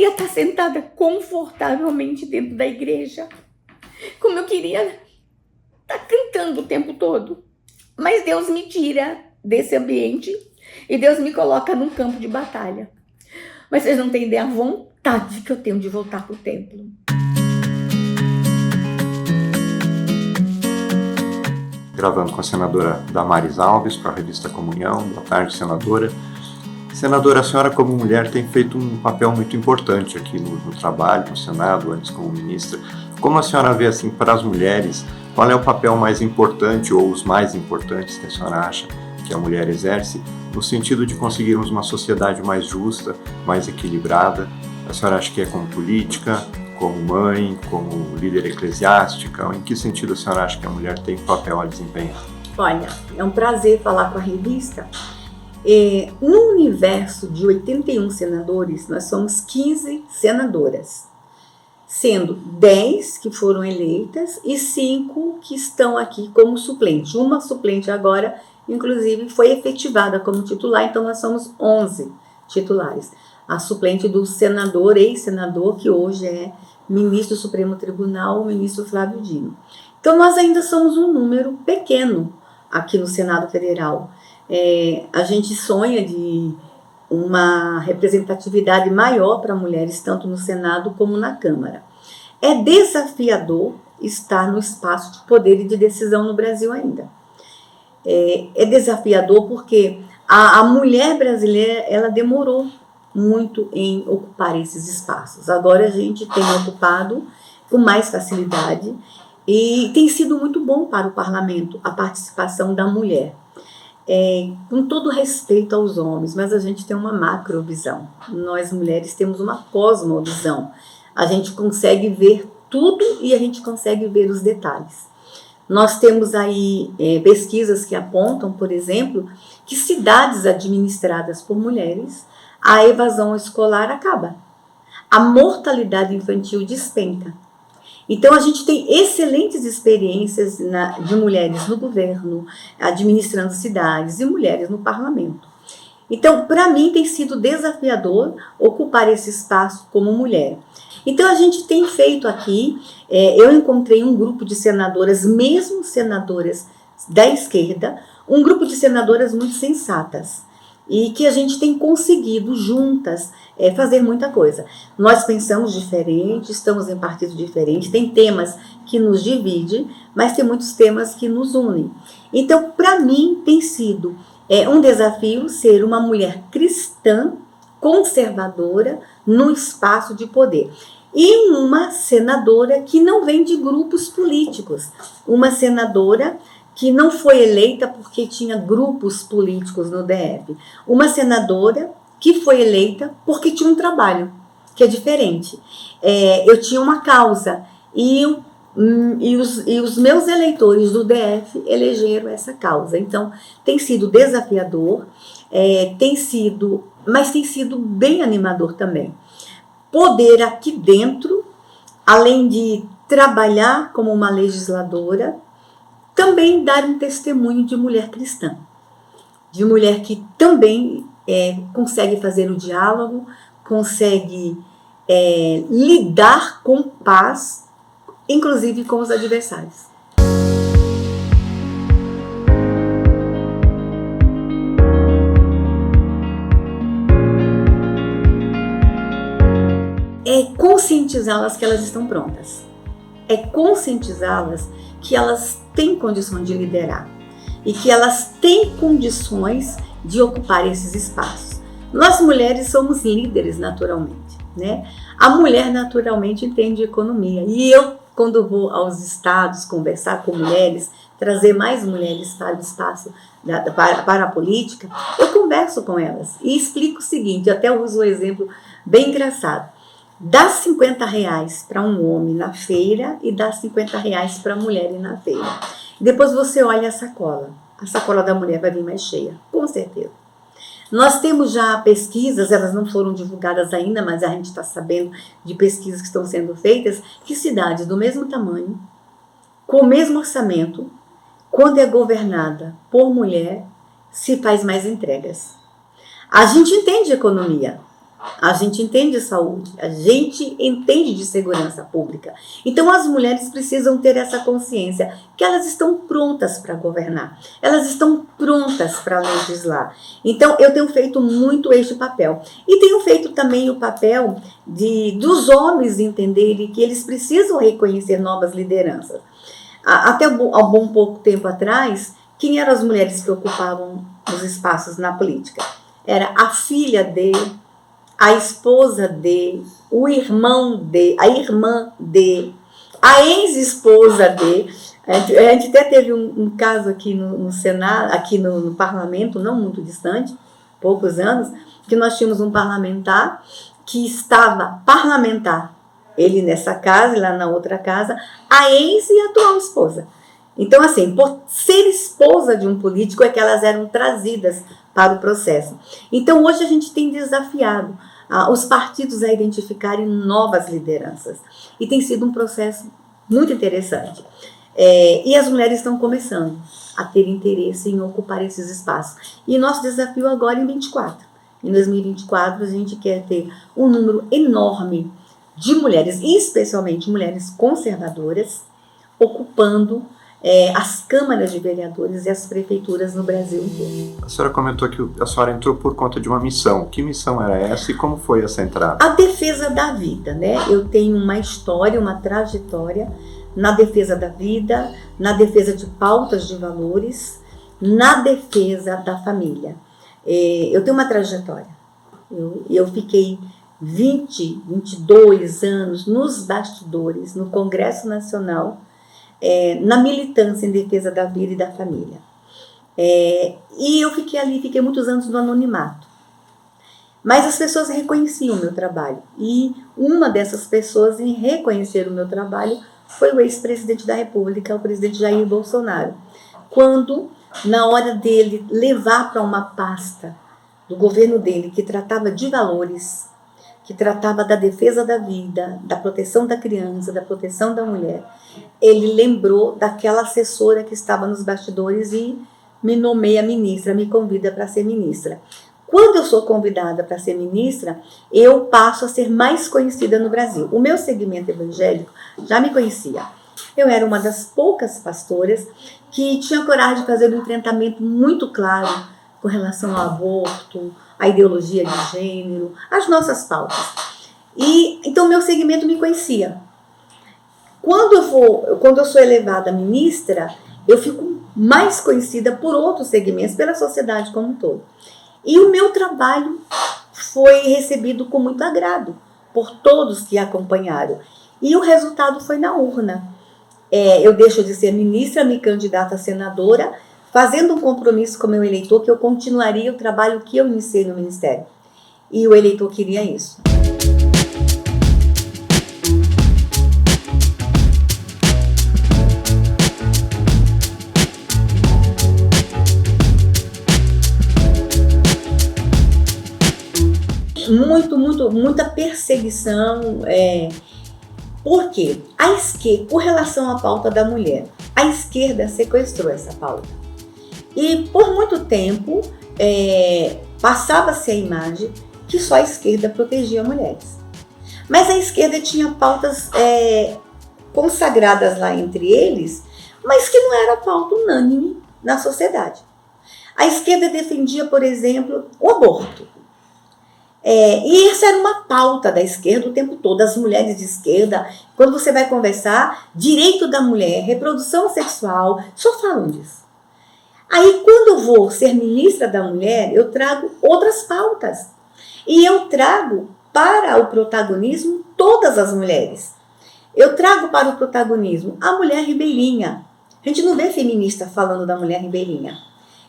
queria estar sentada confortavelmente dentro da igreja. Como eu queria estar cantando o tempo todo. Mas Deus me tira desse ambiente e Deus me coloca num campo de batalha. Mas vocês não têm ideia a vontade que eu tenho de voltar para o templo. Gravando com a senadora Damares Alves para a revista Comunhão. Boa tarde, senadora. Senadora, a senhora como mulher tem feito um papel muito importante aqui no trabalho, no Senado, antes como ministra. Como a senhora vê, assim, para as mulheres, qual é o papel mais importante ou os mais importantes que a senhora acha que a mulher exerce no sentido de conseguirmos uma sociedade mais justa, mais equilibrada? A senhora acha que é como política, como mãe, como líder eclesiástica? Ou em que sentido a senhora acha que a mulher tem papel a desempenhar? Olha, é um prazer falar com a revista. No universo de 81 senadores, nós somos 15 senadoras, sendo 10 que foram eleitas e 5 que estão aqui como suplente. Uma suplente agora, inclusive, foi efetivada como titular, então nós somos 11 titulares. A suplente do senador, ex-senador, que hoje é ministro do Supremo Tribunal, o ministro Flávio Dino. Então nós ainda somos um número pequeno aqui no Senado Federal. A gente sonha de uma representatividade maior para mulheres, tanto no Senado como na Câmara. É desafiador estar no espaço de poder e de decisão no Brasil ainda. É desafiador porque a mulher brasileira, ela demorou muito em ocupar esses espaços. Agora a gente tem ocupado com mais facilidade e tem sido muito bom para o parlamento a participação da mulher. Com todo respeito aos homens, mas a gente tem uma macrovisão. Nós mulheres temos uma cosmovisão. A gente consegue ver tudo e a gente consegue ver os detalhes. Nós temos aí pesquisas que apontam, por exemplo, que cidades administradas por mulheres, a evasão escolar acaba. A mortalidade infantil despenca. Então, a gente tem excelentes experiências de mulheres no governo, administrando cidades e mulheres no parlamento. Então, para mim, tem sido desafiador ocupar esse espaço como mulher. Então, a gente tem feito aqui, eu encontrei um grupo de senadoras, mesmo senadoras da esquerda, um grupo de senadoras muito sensatas, e que a gente tem conseguido juntas fazer muita coisa. Nós pensamos diferente, estamos em partidos diferentes, tem temas que nos dividem, mas tem muitos temas que nos unem. Então, para mim, tem sido um desafio ser uma mulher cristã, conservadora, no espaço de poder. E uma senadora que não vem de grupos políticos, uma senadora que não foi eleita porque tinha grupos políticos no DF. Uma senadora que foi eleita porque tinha um trabalho, que é diferente. Eu tinha uma causa e os meus eleitores do DF elegeram essa causa. Então, tem sido desafiador, mas tem sido bem animador também. Poder aqui dentro, além de trabalhar como uma legisladora, também dar um testemunho de mulher cristã, de mulher que também consegue fazer o diálogo, consegue lidar com paz, inclusive com os adversários. É conscientizá-las que elas estão prontas. É conscientizá-las que elas têm condições de liderar e que elas têm condições de ocupar esses espaços. Nós mulheres somos líderes naturalmente, né? A mulher naturalmente entende economia e eu, quando vou aos estados conversar com mulheres, trazer mais mulheres para o espaço, para a política, eu converso com elas e explico o seguinte, até uso um exemplo bem engraçado. Dá R$50 para um homem na feira e dá R$50 para a mulher ir na feira. Depois você olha a sacola da mulher vai vir mais cheia, com certeza. Nós temos já pesquisas, elas não foram divulgadas ainda, mas a gente está sabendo de pesquisas que estão sendo feitas, que cidades do mesmo tamanho, com o mesmo orçamento, quando é governada por mulher, se faz mais entregas. A gente entende economia. A gente entende de saúde, a gente entende de segurança pública. Então as mulheres precisam ter essa consciência que elas estão prontas para governar, elas estão prontas para legislar. Então eu tenho feito muito este papel. E tenho feito também o papel dos homens entenderem que eles precisam reconhecer novas lideranças. Até há bom pouco tempo atrás, quem eram as mulheres que ocupavam os espaços na política? Era a filha de, a esposa de, o irmão de, a irmã de, a ex-esposa de. A gente até teve um caso aqui no Senado, aqui no parlamento, não muito distante, poucos anos, que nós tínhamos um parlamentar que estava parlamentar, ele nessa casa e lá na outra casa, a ex e a atual esposa. Então, assim, por ser esposa de um político é que elas eram trazidas para o processo. Então, hoje a gente tem desafiado os partidos a identificarem novas lideranças. E tem sido um processo muito interessante. E as mulheres estão começando a ter interesse em ocupar esses espaços. E nosso desafio agora em 2024. Em 2024, a gente quer ter um número enorme de mulheres, especialmente mulheres conservadoras, ocupando as câmaras de vereadores e as prefeituras no Brasil inteiro. A senhora comentou que a senhora entrou por conta de uma missão. Que missão era essa e como foi essa entrada? A defesa da vida, né? Eu tenho uma história, uma trajetória na defesa da vida, na defesa de pautas de valores, na defesa da família. Eu tenho uma trajetória. Eu fiquei 22 anos nos bastidores, no Congresso Nacional, na militância em defesa da vida e da família. E eu fiquei muitos anos no anonimato. Mas as pessoas reconheciam o meu trabalho. E uma dessas pessoas em reconhecer o meu trabalho foi o ex-presidente da República, o presidente Jair Bolsonaro. Quando, na hora dele levar para uma pasta do governo dele, que tratava de valores, que tratava da defesa da vida, da proteção da criança, da proteção da mulher, ele lembrou daquela assessora que estava nos bastidores e me nomeia ministra, me convida para ser ministra. Quando eu sou convidada para ser ministra, eu passo a ser mais conhecida no Brasil. O meu segmento evangélico já me conhecia. Eu era uma das poucas pastoras que tinha coragem de fazer um enfrentamento muito claro com relação ao aborto, à ideologia de gênero, às nossas pautas. Então, meu segmento me conhecia. Quando eu sou elevada a ministra, eu fico mais conhecida por outros segmentos, pela sociedade como um todo. E o meu trabalho foi recebido com muito agrado por todos que acompanharam. E o resultado foi na urna. Eu deixo de ser ministra, me candidato a senadora, fazendo um compromisso com o meu eleitor que eu continuaria o trabalho que eu iniciei no Ministério. E o eleitor queria isso. Muita perseguição. Por quê? A esquerda, com relação à pauta da mulher, a esquerda sequestrou essa pauta. E por muito tempo passava-se a imagem que só a esquerda protegia mulheres. Mas a esquerda tinha pautas consagradas lá entre eles, mas que não era pauta unânime na sociedade. A esquerda defendia, por exemplo, o aborto. E essa era uma pauta da esquerda o tempo todo. As mulheres de esquerda, quando você vai conversar, direito da mulher, reprodução sexual, só falam disso. Aí, quando eu vou ser ministra da mulher, eu trago outras pautas. E eu trago para o protagonismo todas as mulheres. Eu trago para o protagonismo a mulher ribeirinha. A gente não vê feminista falando da mulher ribeirinha.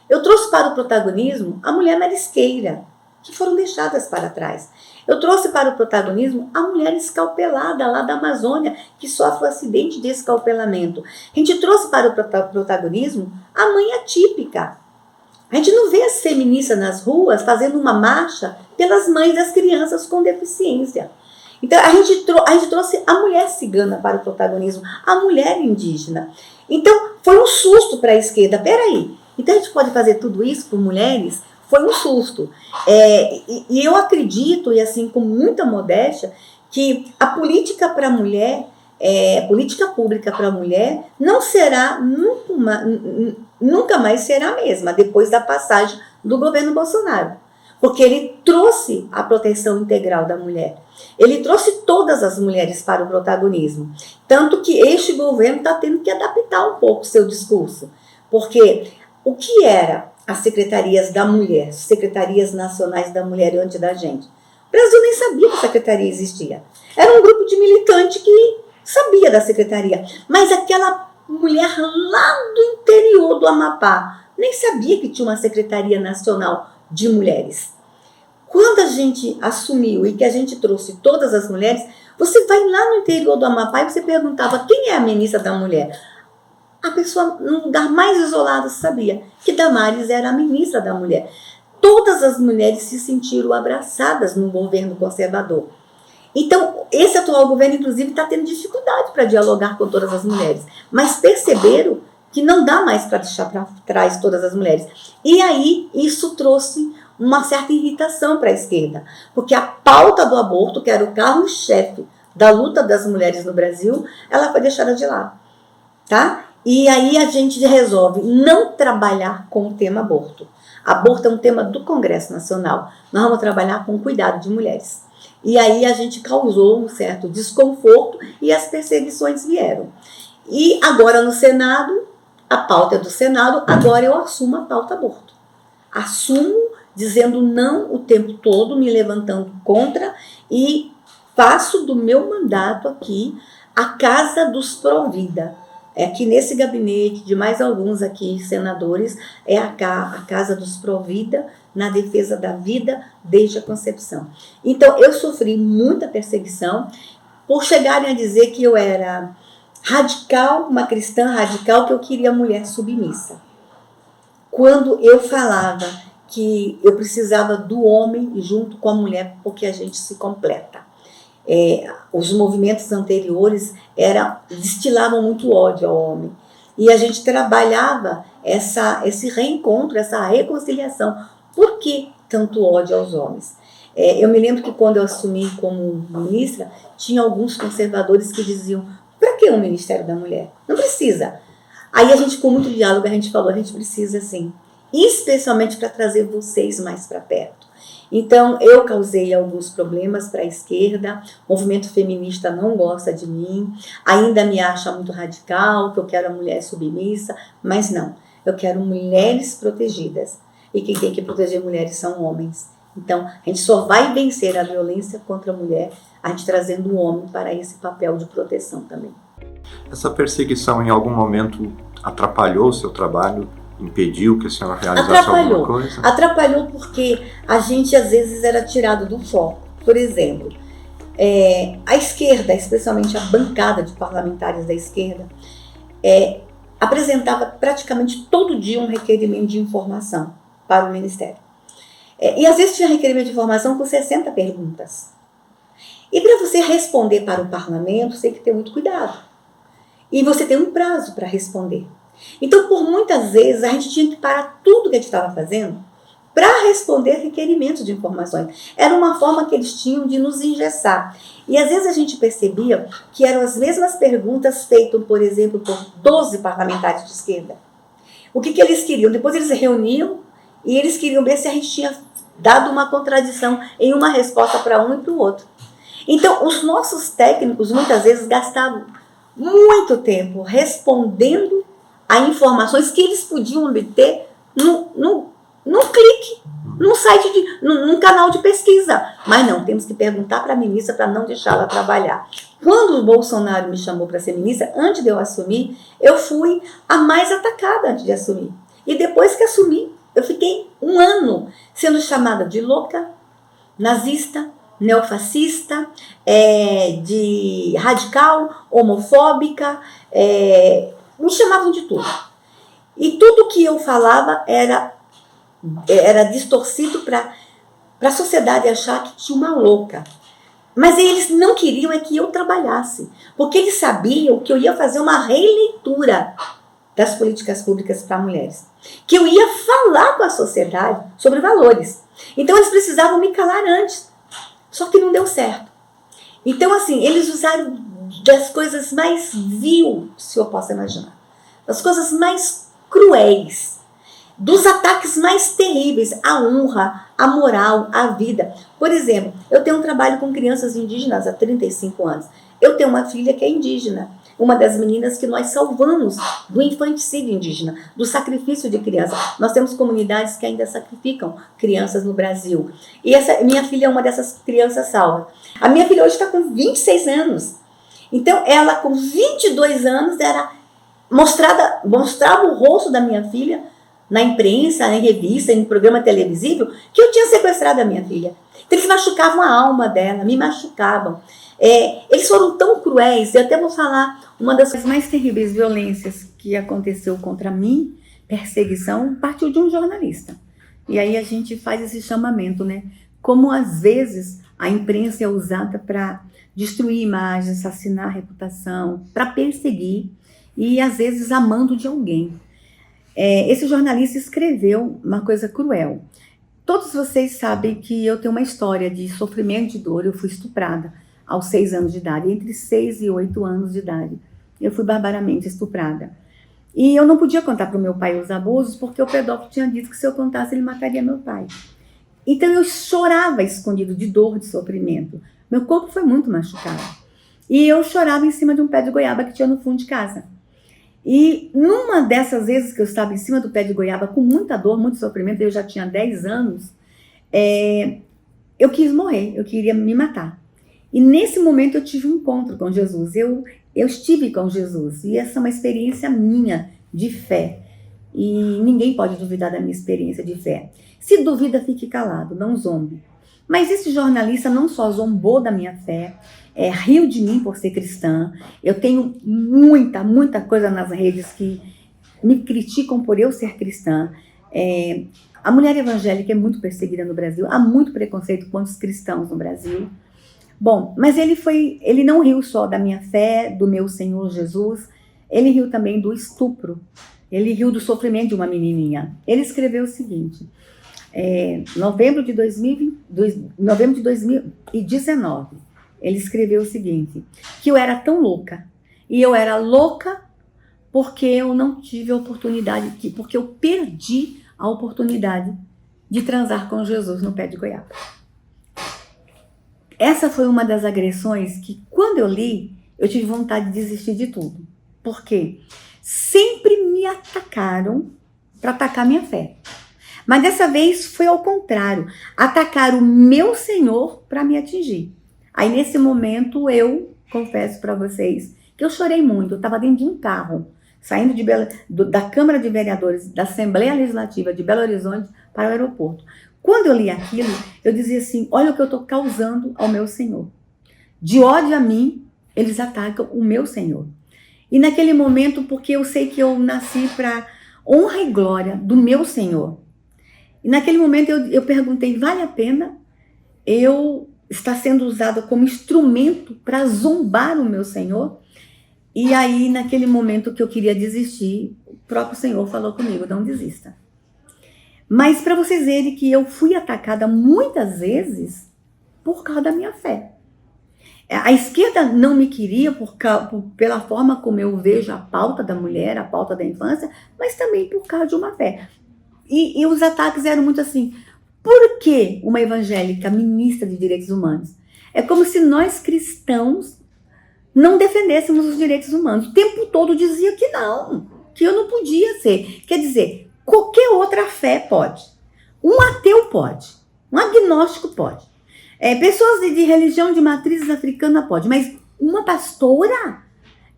Eu trouxe para o protagonismo a mulher marisqueira, que foram deixadas para trás. Eu trouxe para o protagonismo a mulher escalpelada lá da Amazônia, que sofre o acidente de escalpelamento. A gente trouxe para o protagonismo a mãe atípica. A gente não vê as feministas nas ruas fazendo uma marcha pelas mães das crianças com deficiência. Então, a gente trouxe a mulher cigana para o protagonismo, a mulher indígena. Então, foi um susto para a esquerda. Peraí, então a gente pode fazer tudo isso por mulheres? foi um susto. E eu acredito, e assim, com muita modéstia, que a política para a mulher, política pública para a mulher, não será, nunca mais será a mesma, depois da passagem do governo Bolsonaro. Porque ele trouxe a proteção integral da mulher. Ele trouxe todas as mulheres para o protagonismo. Tanto que este governo está tendo que adaptar um pouco o seu discurso. Porque o que era as secretarias da mulher, secretarias nacionais da mulher antes da gente? O Brasil nem sabia que a secretaria existia. Era um grupo de militante que sabia da secretaria. Mas aquela mulher lá do interior do Amapá nem sabia que tinha uma secretaria nacional de mulheres. Quando a gente assumiu e que a gente trouxe todas as mulheres, você vai lá no interior do Amapá e você perguntava quem é a ministra da mulher. A pessoa, num lugar mais isolado, sabia que Damares era a ministra da mulher. Todas as mulheres se sentiram abraçadas no governo conservador. Então, esse atual governo, inclusive, está tendo dificuldade para dialogar com todas as mulheres. Mas perceberam que não dá mais para deixar para trás todas as mulheres. E aí, isso trouxe uma certa irritação para a esquerda. Porque a pauta do aborto, que era o carro-chefe da luta das mulheres no Brasil, ela foi deixada de lado. Tá? E aí a gente resolve não trabalhar com o tema aborto. Aborto é um tema do Congresso Nacional. Nós vamos trabalhar com o cuidado de mulheres. E aí a gente causou um certo desconforto e as perseguições vieram. E agora no Senado, a pauta é do Senado, agora eu assumo a pauta aborto. Assumo dizendo não o tempo todo, me levantando contra e faço do meu mandato aqui a casa dos pró-vida. Aqui nesse gabinete, de mais alguns aqui senadores, é a casa dos pró-vida na defesa da vida desde a concepção. Então, eu sofri muita perseguição por chegarem a dizer que eu era radical, uma cristã radical, que eu queria mulher submissa. Quando eu falava que eu precisava do homem junto com a mulher, porque a gente se completa. Os movimentos anteriores destilavam muito ódio ao homem. E a gente trabalhava esse reencontro, essa reconciliação. Por que tanto ódio aos homens? Eu me lembro que quando eu assumi como ministra, tinha alguns conservadores que diziam: para que um Ministério da Mulher? Não precisa. Aí a gente, com muito diálogo, a gente falou: a gente precisa sim, especialmente para trazer vocês mais para perto. Então, eu causei alguns problemas para a esquerda, o movimento feminista não gosta de mim, ainda me acha muito radical, que eu quero a mulher submissa, mas não, eu quero mulheres protegidas. E quem tem que proteger mulheres são homens. Então, a gente só vai vencer a violência contra a mulher a gente trazendo o homem para esse papel de proteção também. Essa perseguição em algum momento atrapalhou o seu trabalho? Impediu que a senhora realizasse alguma coisa? Atrapalhou porque a gente às vezes era tirado do foco. Por exemplo, a esquerda, especialmente a bancada de parlamentares da esquerda, apresentava praticamente todo dia um requerimento de informação para o Ministério. E às vezes tinha requerimento de informação com 60 perguntas. E para você responder para o parlamento, você tem que ter muito cuidado. E você tem um prazo para responder. Então, por muitas vezes, a gente tinha que parar tudo que a gente estava fazendo para responder requerimentos de informações. Era uma forma que eles tinham de nos engessar. E às vezes a gente percebia que eram as mesmas perguntas feitas, por exemplo, por 12 parlamentares de esquerda. O que eles queriam? Depois eles se reuniam e eles queriam ver se a gente tinha dado uma contradição em uma resposta para um e para o outro. Então, os nossos técnicos, muitas vezes, gastavam muito tempo respondendo a informações que eles podiam obter num clique, num site, num canal de pesquisa. Mas não, temos que perguntar para a ministra para não deixá-la trabalhar. Quando o Bolsonaro me chamou para ser ministra, antes de eu assumir, eu fui a mais atacada antes de assumir. E depois que assumi, eu fiquei 1 ano sendo chamada de louca, nazista, neofascista, de radical, homofóbica, me chamavam de tudo. E tudo que eu falava era distorcido para a sociedade achar que tinha uma louca. Mas eles não queriam que eu trabalhasse, porque eles sabiam que eu ia fazer uma releitura das políticas públicas para mulheres. Que eu ia falar com a sociedade sobre valores. Então eles precisavam me calar antes. Só que não deu certo. Então assim, eles usaram das coisas mais vil, se eu posso imaginar. Das coisas mais cruéis. Dos ataques mais terríveis à honra, à moral, à vida. Por exemplo, eu tenho um trabalho com crianças indígenas há 35 anos. Eu tenho uma filha que é indígena. Uma das meninas que nós salvamos do infanticídio indígena, do sacrifício de crianças. Nós temos comunidades que ainda sacrificam crianças no Brasil. E essa minha filha é uma dessas crianças salvas. A minha filha hoje está com 26 anos. Então, ela com 22 anos mostrava o rosto da minha filha na imprensa, em revista, em programa televisivo, que eu tinha sequestrado a minha filha. Então, eles machucavam a alma dela, me machucavam. Eles foram tão cruéis, eu até vou falar, uma das mais terríveis violências que aconteceu contra mim, perseguição, partiu de um jornalista. E aí a gente faz esse chamamento, né? Como às vezes a imprensa é usada para destruir imagens, assassinar a reputação, para perseguir e às vezes amando de alguém. Esse jornalista escreveu uma coisa cruel. Todos vocês sabem que eu tenho uma história de sofrimento, de dor. Eu fui estuprada aos 6 anos de idade, entre 6 e 8 anos de idade. Eu fui barbaramente estuprada. E eu não podia contar para o meu pai os abusos, porque o pedófilo tinha dito que se eu contasse ele mataria meu pai. Então eu chorava escondido de dor, de sofrimento. Meu corpo foi muito machucado. E eu chorava em cima de um pé de goiaba que tinha no fundo de casa. E numa dessas vezes que eu estava em cima do pé de goiaba, com muita dor, muito sofrimento, eu já tinha 10 anos, eu quis morrer, eu queria me matar. E nesse momento eu tive um encontro com Jesus, eu estive com Jesus, e essa é uma experiência minha de fé. E ninguém pode duvidar da minha experiência de fé. Se duvida, fique calado, não zombe. Mas esse jornalista não só zombou da minha fé, riu de mim por ser cristã. Eu tenho muita coisa nas redes que me criticam por eu ser cristã. A mulher evangélica é muito perseguida no Brasil, há muito preconceito contra os cristãos no Brasil. Bom, mas ele não riu só da minha fé, do meu Senhor Jesus, ele riu também do estupro, ele riu do sofrimento de uma menininha. Ele escreveu o seguinte, novembro de 2019, ele escreveu o seguinte, que eu era tão louca, e eu era louca porque eu não tive a oportunidade, porque eu perdi a oportunidade de transar com Jesus no pé de goiaba. Essa foi uma das agressões que, quando eu li, eu tive vontade de desistir de tudo. Por quê? Sempre me atacaram para atacar minha fé. Mas dessa vez foi ao contrário. Atacaram o meu Senhor para me atingir. Aí nesse momento eu confesso para vocês que eu chorei muito. Eu estava dentro de um carro, saindo da Câmara de Vereadores, da Assembleia Legislativa de Belo Horizonte para o aeroporto. Quando eu li aquilo, eu dizia assim, olha o que eu estou causando ao meu Senhor. De ódio a mim, eles atacam o meu Senhor. E naquele momento, porque eu sei que eu nasci para honra e glória do meu Senhor. E naquele momento eu perguntei, vale a pena eu estar sendo usada como instrumento para zombar o meu Senhor? E aí, naquele momento que eu queria desistir, o próprio Senhor falou comigo, não desista. Mas para vocês verem que eu fui atacada muitas vezes por causa da minha fé. A esquerda não me queria pela forma como eu vejo a pauta da mulher, a pauta da infância, mas também por causa de uma fé. E os ataques eram muito assim, por que uma evangélica ministra de direitos humanos? É como se nós cristãos não defendêssemos os direitos humanos. O tempo todo dizia que não, que eu não podia ser. Quer dizer, qualquer outra fé pode. Um ateu pode. Um agnóstico pode. Pessoas de religião de matrizes africana pode. Mas uma pastora?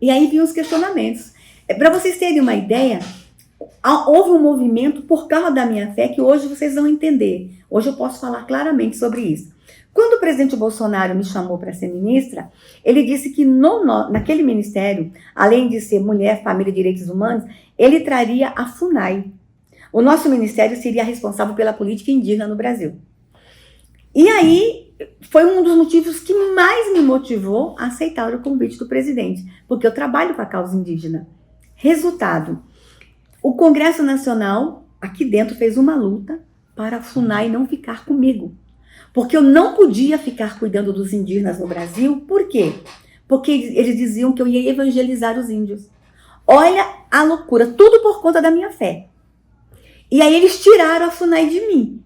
E aí vinham os questionamentos. Para vocês terem uma ideia, houve um movimento por causa da minha fé que hoje vocês vão entender. Hoje eu posso falar claramente sobre isso. Quando o presidente Bolsonaro me chamou para ser ministra, ele disse que naquele ministério, além de ser Mulher, Família e Direitos Humanos, ele traria a FUNAI. O nosso ministério seria responsável pela política indígena no Brasil. E aí, foi um dos motivos que mais me motivou a aceitar o convite do presidente, porque eu trabalho com a causa indígena. Resultado, O Congresso Nacional, aqui dentro, fez uma luta para a FUNAI não ficar comigo. Porque eu não podia ficar cuidando dos indígenas no Brasil. Por quê? Porque eles diziam que eu ia evangelizar os índios. Olha a loucura, tudo por conta da minha fé. E aí eles tiraram a FUNAI de mim.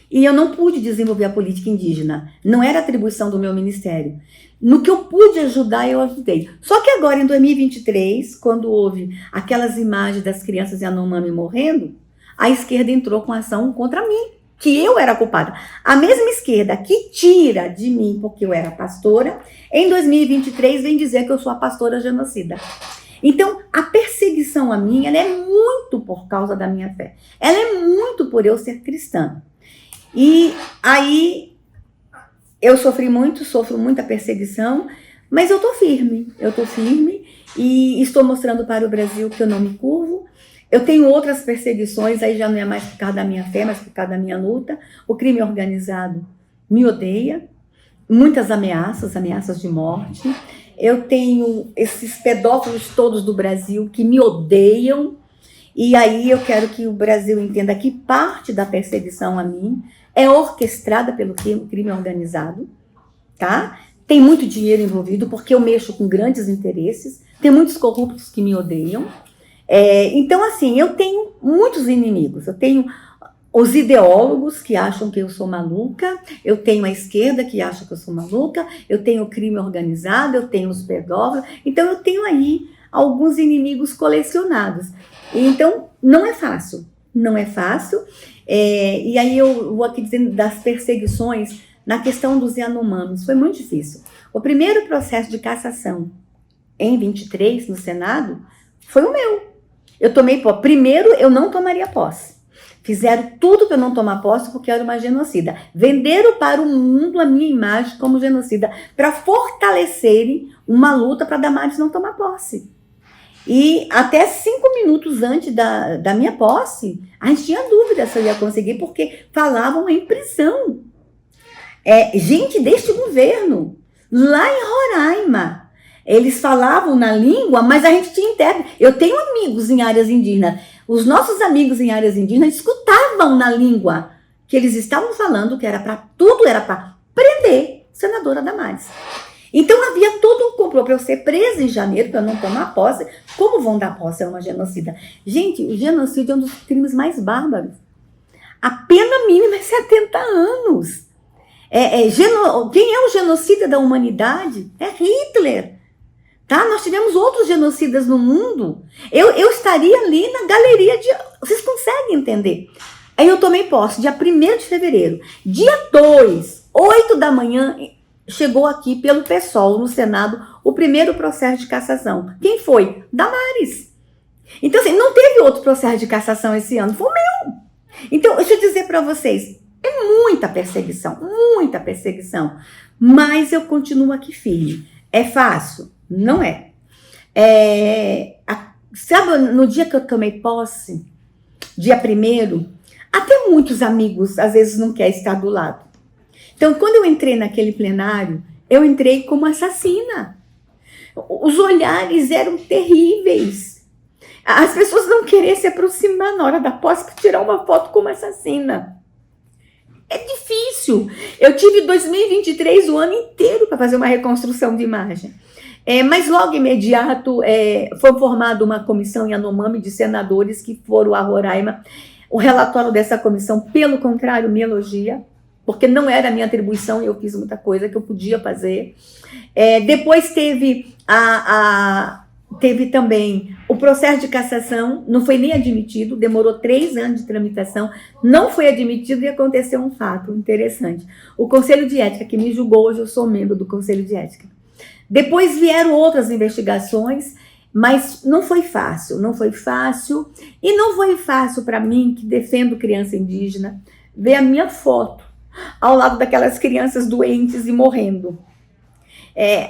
E eu não pude desenvolver a política indígena. Não era atribuição do meu ministério. No que eu pude ajudar, eu ajudei. Só que agora, em 2023, quando houve aquelas imagens das crianças Yanomami morrendo, a esquerda entrou com ação contra mim, que eu era culpada. A mesma esquerda que tira de mim porque eu era pastora, em 2023 vem dizer que eu sou a pastora genocida. Então, a perseguição a mim, ela é muito por causa da minha fé. Ela é muito por eu ser cristã. E aí, eu sofro muita perseguição, mas eu tô firme e estou mostrando para o Brasil que eu não me curvo. Eu tenho outras perseguições, aí já não é mais por causa da minha fé, mas por causa da minha luta. O crime organizado me odeia, muitas ameaças de morte. Eu tenho esses pedófilos todos do Brasil que me odeiam, e aí eu quero que o Brasil entenda que parte da perseguição a mim é orquestrada pelo crime organizado, tá? Tem muito dinheiro envolvido, porque eu mexo com grandes interesses, tem muitos corruptos que me odeiam. Então, assim, eu tenho muitos inimigos. Eu tenho os ideólogos que acham que eu sou maluca, eu tenho a esquerda que acha que eu sou maluca, eu tenho o crime organizado, eu tenho os pedófilos. Então, eu tenho aí alguns inimigos colecionados. Então, não é fácil. E aí eu vou aqui dizendo das perseguições na questão dos Yanomamis. Foi muito difícil. O primeiro processo de cassação em 23 no Senado foi o meu. Eu tomei posse. Primeiro, eu não tomaria posse. Fizeram tudo para eu não tomar posse porque eu era uma genocida. Venderam para o mundo a minha imagem como genocida para fortalecerem uma luta para Damares não tomar posse. E até 5 minutos antes da minha posse, a gente tinha dúvida se eu ia conseguir, porque falavam em prisão. Gente deste governo, lá em Roraima, eles falavam na língua, mas a gente tinha intérprete. Eu tenho amigos em áreas indígenas. Os nossos amigos em áreas indígenas escutavam na língua que eles estavam falando que era para prender a senadora Damares. Então havia todo um complô para eu ser presa em janeiro, para eu não tomar posse. Como vão dar posse a uma genocida? Gente, o genocídio é um dos crimes mais bárbaros. A pena mínima é 70 anos. Quem é o genocida da humanidade? É Hitler. Tá? Nós tivemos outros genocidas no mundo. Eu estaria ali na galeria de... Vocês conseguem entender? Aí eu tomei posse dia 1º de fevereiro. Dia 2, 8 da manhã... Chegou aqui pelo PSOL, no Senado, o primeiro processo de cassação. Quem foi? Damares. Então, assim, não teve outro processo de cassação esse ano, foi o meu. Então, deixa eu dizer para vocês, é muita perseguição, mas eu continuo aqui firme. É fácil? Não é. Sabe, no dia que eu tomei posse, dia 1º, até muitos amigos, às vezes, não querem estar do lado. Então, quando eu entrei naquele plenário, eu entrei como assassina. Os olhares eram terríveis. As pessoas não queriam se aproximar na hora da posse para tirar uma foto como assassina. É difícil. Eu tive 2023 o ano inteiro para fazer uma reconstrução de imagem. Mas logo imediato foi formada uma comissão Yanomami de senadores que foram a Roraima. O relatório dessa comissão, pelo contrário, me elogia, porque não era a minha atribuição e eu fiz muita coisa que eu podia fazer. Depois teve também o processo de cassação, não foi nem admitido, demorou 3 anos de tramitação, não foi admitido e aconteceu um fato interessante. O Conselho de Ética que me julgou, hoje eu sou membro do Conselho de Ética. Depois vieram outras investigações, mas não foi fácil, e não foi fácil para mim, que defendo criança indígena, ver a minha foto ao lado daquelas crianças doentes e morrendo.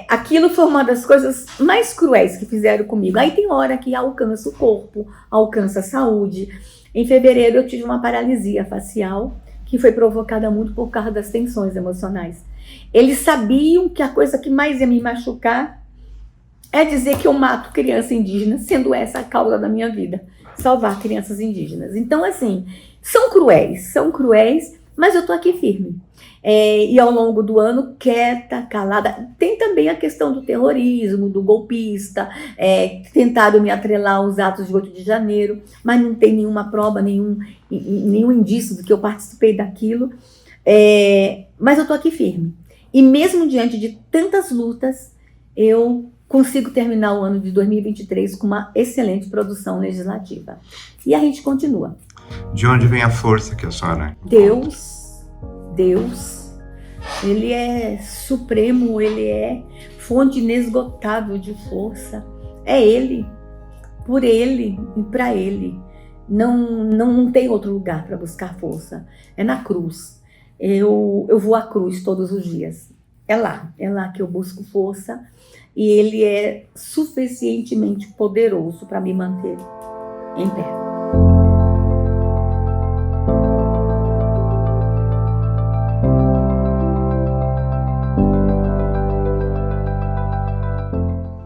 Aquilo foi uma das coisas mais cruéis que fizeram comigo. Aí tem hora que alcança o corpo, alcança a saúde. Em fevereiro eu tive uma paralisia facial, que foi provocada muito por causa das tensões emocionais. Eles sabiam que a coisa que mais ia me machucar é dizer que eu mato criança indígena, sendo essa a causa da minha vida. salvar crianças indígenas. Então, assim, são cruéis, mas eu tô aqui firme. E ao longo do ano, quieta, calada. Tem também a questão do terrorismo, do golpista, tentaram me atrelar aos atos de 8 de janeiro, mas não tem nenhuma prova, nenhum indício de que eu participei daquilo. Mas eu tô aqui firme. E mesmo diante de tantas lutas, eu consigo terminar o ano de 2023 com uma excelente produção legislativa. E a gente continua. De onde vem a força que a senhora... Deus, ele é supremo, ele é fonte inesgotável de força. É ele, por ele e para ele. Não tem outro lugar para buscar força. É na cruz. Eu vou à cruz todos os dias. É lá que eu busco força. E ele é suficientemente poderoso para me manter em pé.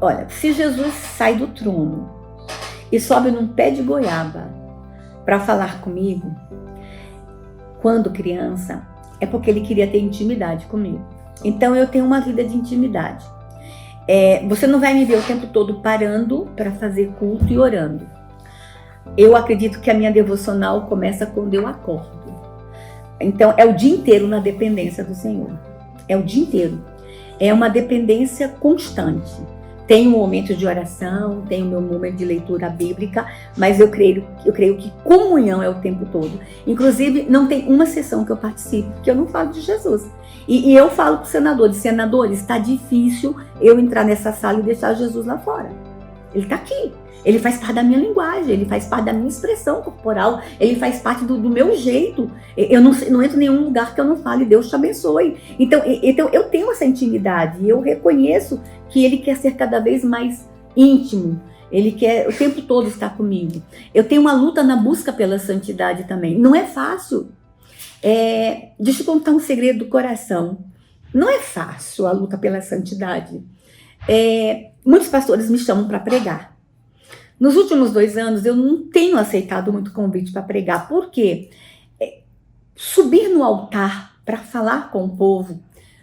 Olha, se Jesus sai do trono e sobe num pé de goiaba para falar comigo, quando criança, é porque ele queria ter intimidade comigo. Então eu tenho uma vida de intimidade. Você não vai me ver o tempo todo parando para fazer culto e orando. Eu acredito que a minha devocional começa quando eu acordo. Então é o dia inteiro na dependência do Senhor. É o dia inteiro. É uma dependência constante. Tem um momento de oração, tem o meu momento de leitura bíblica, mas eu creio que comunhão é o tempo todo. Inclusive, não tem uma sessão que eu participe que eu não falo de Jesus. E eu falo para os senadores, está difícil eu entrar nessa sala e deixar Jesus lá fora. Ele está aqui. Ele faz parte da minha linguagem, ele faz parte da minha expressão corporal, ele faz parte do meu jeito. Eu não entro em nenhum lugar que eu não fale, Deus te abençoe. Então eu tenho essa intimidade e eu reconheço que ele quer ser cada vez mais íntimo. Ele quer o tempo todo estar comigo. Eu tenho uma luta na busca pela santidade também. Não é fácil. Deixa eu contar um segredo do coração. Não é fácil a luta pela santidade. Muitos pastores me chamam para pregar. Nos últimos 2 anos, eu não tenho aceitado muito convite para pregar. Por quê? Subir no altar para falar com o povo,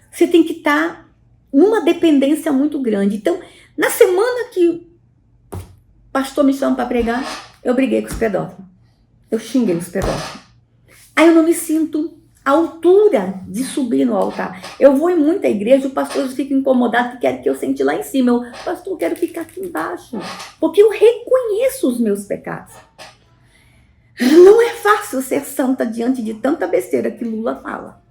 você tem que estar numa dependência muito grande. Então, na semana que o pastor me chama para pregar, eu briguei com os pedófilos. Eu xinguei os pedófilos. Aí eu não me sinto à altura de subir no altar. Eu vou em muita igreja, o pastor fica incomodado, que quer que eu sente lá em cima. Eu, pastor, eu quero ficar aqui embaixo, porque eu reconheço os meus pecados. Não é fácil ser santa diante de tanta besteira que Lula fala.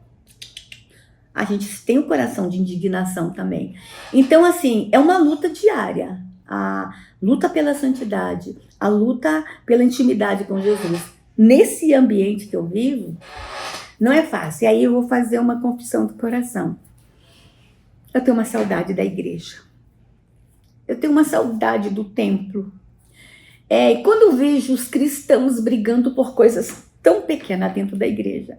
A gente tem um coração de indignação também. Então, assim, é uma luta diária. A luta pela santidade, a luta pela intimidade com Jesus. Nesse ambiente que eu vivo, não é fácil. E aí eu vou fazer uma confissão do coração. Eu tenho uma saudade da igreja. Eu tenho uma saudade do templo. E quando eu vejo os cristãos brigando por coisas tão pequenas dentro da igreja,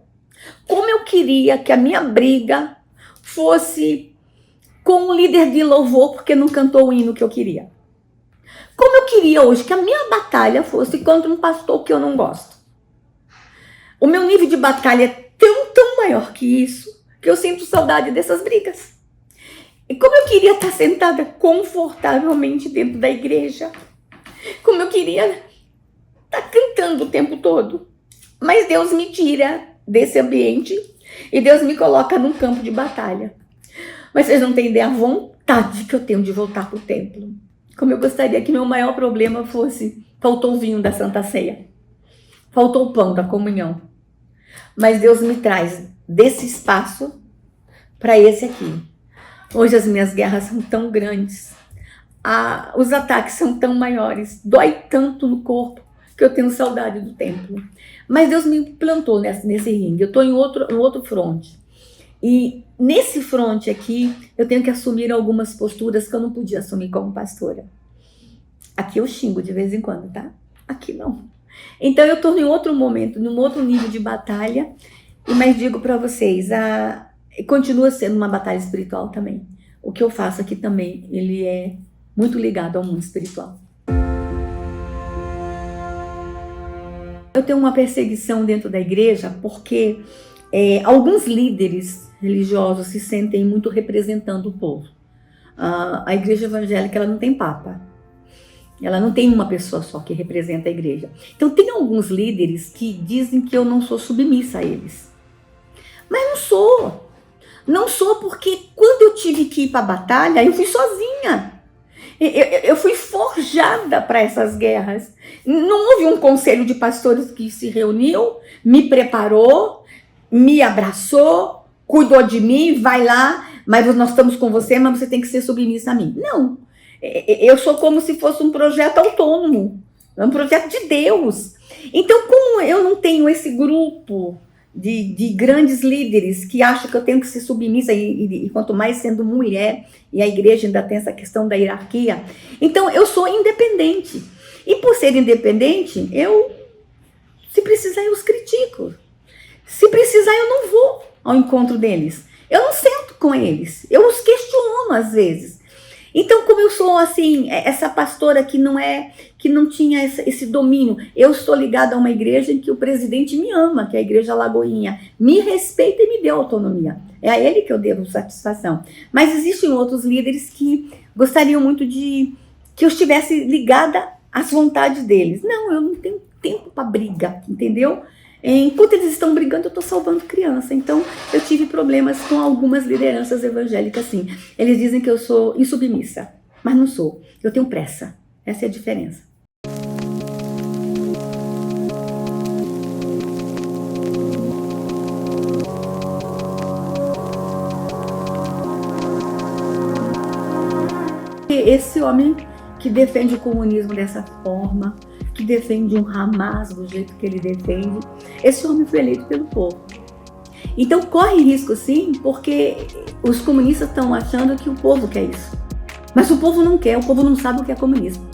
como eu queria que a minha briga fosse com o líder de louvor porque não cantou o hino que eu queria. Como eu queria hoje que a minha batalha fosse contra um pastor que eu não gosto. O meu nível de batalha é tão maior que isso, que eu sinto saudade dessas brigas. E como eu queria estar sentada confortavelmente dentro da igreja, como eu queria estar cantando o tempo todo. Mas Deus me tira desse ambiente e Deus me coloca num campo de batalha. Mas vocês não têm ideia a vontade que eu tenho de voltar para o templo. Como eu gostaria que meu maior problema fosse, faltou o vinho da Santa Ceia, faltou o pão da comunhão. Mas Deus me traz desse espaço para esse aqui. Hoje as minhas guerras são tão grandes, os ataques são tão maiores, dói tanto no corpo que eu tenho saudade do templo. Mas Deus me plantou nesse ringue, eu estou em outro fronte. E nesse fronte aqui, eu tenho que assumir algumas posturas que eu não podia assumir como pastora. Aqui eu xingo de vez em quando, tá? Aqui não. Então eu estou em outro momento, num outro nível de batalha, mas digo para vocês, continua sendo uma batalha espiritual também. O que eu faço aqui também, ele é muito ligado ao mundo espiritual. Eu tenho uma perseguição dentro da igreja porque alguns líderes religiosos se sentem muito representando o povo. A igreja evangélica, ela não tem papa. Ela não tem uma pessoa só que representa a igreja. Então tem alguns líderes que dizem que eu não sou submissa a eles. Mas não sou. Não sou porque quando eu tive que ir para a batalha, eu fui sozinha. Eu fui forjada para essas guerras. Não houve um conselho de pastores que se reuniu, me preparou, me abraçou, cuidou de mim, vai lá, mas nós estamos com você, mas você tem que ser submissa a mim. Não. Eu sou como se fosse um projeto autônomo, um projeto de Deus. Então, como eu não tenho esse grupo de grandes líderes que acham que eu tenho que ser submissa, e quanto mais sendo mulher, e a igreja ainda tem essa questão da hierarquia, então eu sou independente. E por ser independente, se precisar, eu os critico. Se precisar, eu não vou ao encontro deles. Eu não sento com eles. Eu os questiono às vezes. Então, como eu sou assim, essa pastora que não tinha esse domínio, eu estou ligada a uma igreja em que o presidente me ama, que é a Igreja Lagoinha, me respeita e me deu autonomia. É a ele que eu devo satisfação. Mas existem outros líderes que gostariam muito de que eu estivesse ligada às vontades deles. Não, eu não tenho tempo para briga, entendeu? Enquanto eles estão brigando, eu estou salvando criança. Então, eu tive problemas com algumas lideranças evangélicas, sim. Eles dizem que eu sou insubmissa, mas não sou. Eu tenho pressa. Essa é a diferença. Esse homem que defende o comunismo dessa forma, que defende um Hamas do jeito que ele defende, esse homem foi eleito pelo povo. Então corre risco sim, porque os comunistas estão achando que o povo quer isso. Mas o povo não quer, o povo não sabe o que é comunismo.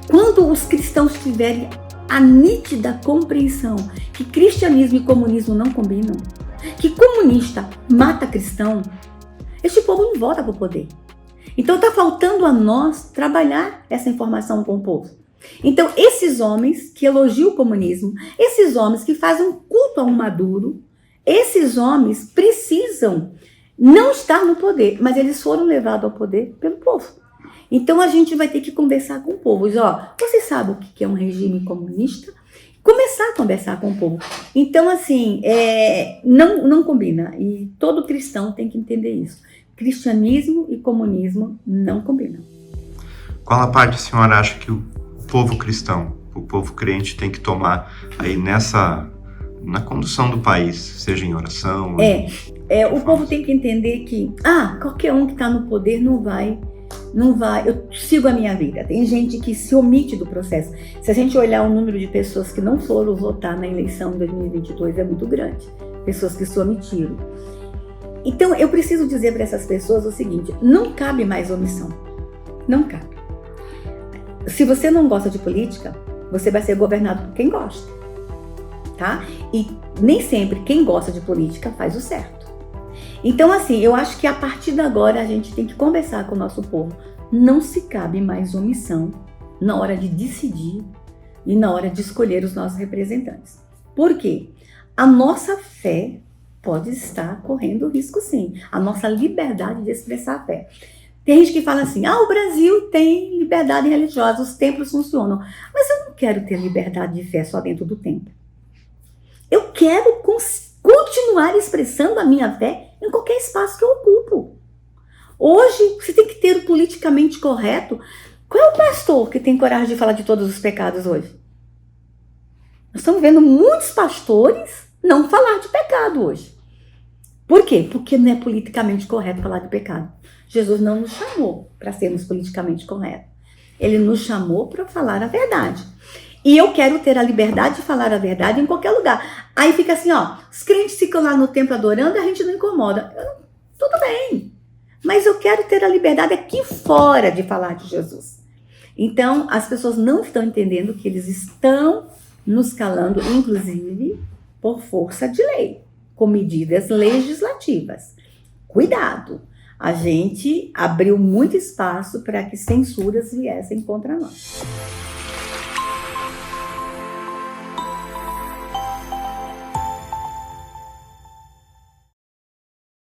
Quando os cristãos tiverem a nítida compreensão que cristianismo e comunismo não combinam, que comunista mata cristão, este povo não volta para o poder. Então está faltando a nós trabalhar essa informação com o povo. Então, esses homens que elogiam o comunismo, esses homens que fazem um culto a um Maduro, esses homens precisam não estar no poder, mas eles foram levados ao poder pelo povo. Então, a gente vai ter que conversar com o povo. Você sabe o que é um regime comunista? Começar a conversar com o povo. Então, assim, não combina. E todo cristão tem que entender isso. Cristianismo e comunismo não combinam. Qual a parte a senhora acha que o povo cristão, o povo crente tem que tomar aí na condução do país, seja em oração? O povo tem que entender que qualquer um que está no poder não vai, eu sigo a minha vida. Tem gente que se omite do processo. Se a gente olhar o número de pessoas que não foram votar na eleição de 2022 é muito grande, pessoas que se omitiram. Então eu preciso dizer para essas pessoas o seguinte: não cabe mais omissão, não cabe. Se você não gosta de política, você vai ser governado por quem gosta, tá? E nem sempre quem gosta de política faz o certo. Então, assim, eu acho que a partir de agora a gente tem que conversar com o nosso povo. Não se cabe mais omissão na hora de decidir e na hora de escolher os nossos representantes. Por quê? A nossa fé pode estar correndo risco, sim. A nossa liberdade de expressar a fé. Tem gente que fala assim, o Brasil tem liberdade religiosa, os templos funcionam. Mas eu não quero ter liberdade de fé só dentro do templo. Eu quero continuar expressando a minha fé em qualquer espaço que eu ocupo. Hoje, você tem que ter o politicamente correto. Qual é o pastor que tem coragem de falar de todos os pecados hoje? Nós estamos vendo muitos pastores não falar de pecado hoje. Por quê? Porque não é politicamente correto falar de pecado. Jesus não nos chamou para sermos politicamente corretos. Ele nos chamou para falar a verdade. E eu quero ter a liberdade de falar a verdade em qualquer lugar. Aí fica assim, os crentes ficam lá no templo adorando e a gente não incomoda. Tudo bem. Mas eu quero ter a liberdade aqui fora de falar de Jesus. Então, as pessoas não estão entendendo que eles estão nos calando, inclusive, por força de lei, com medidas legislativas. Cuidado! A gente abriu muito espaço para que censuras viessem contra nós.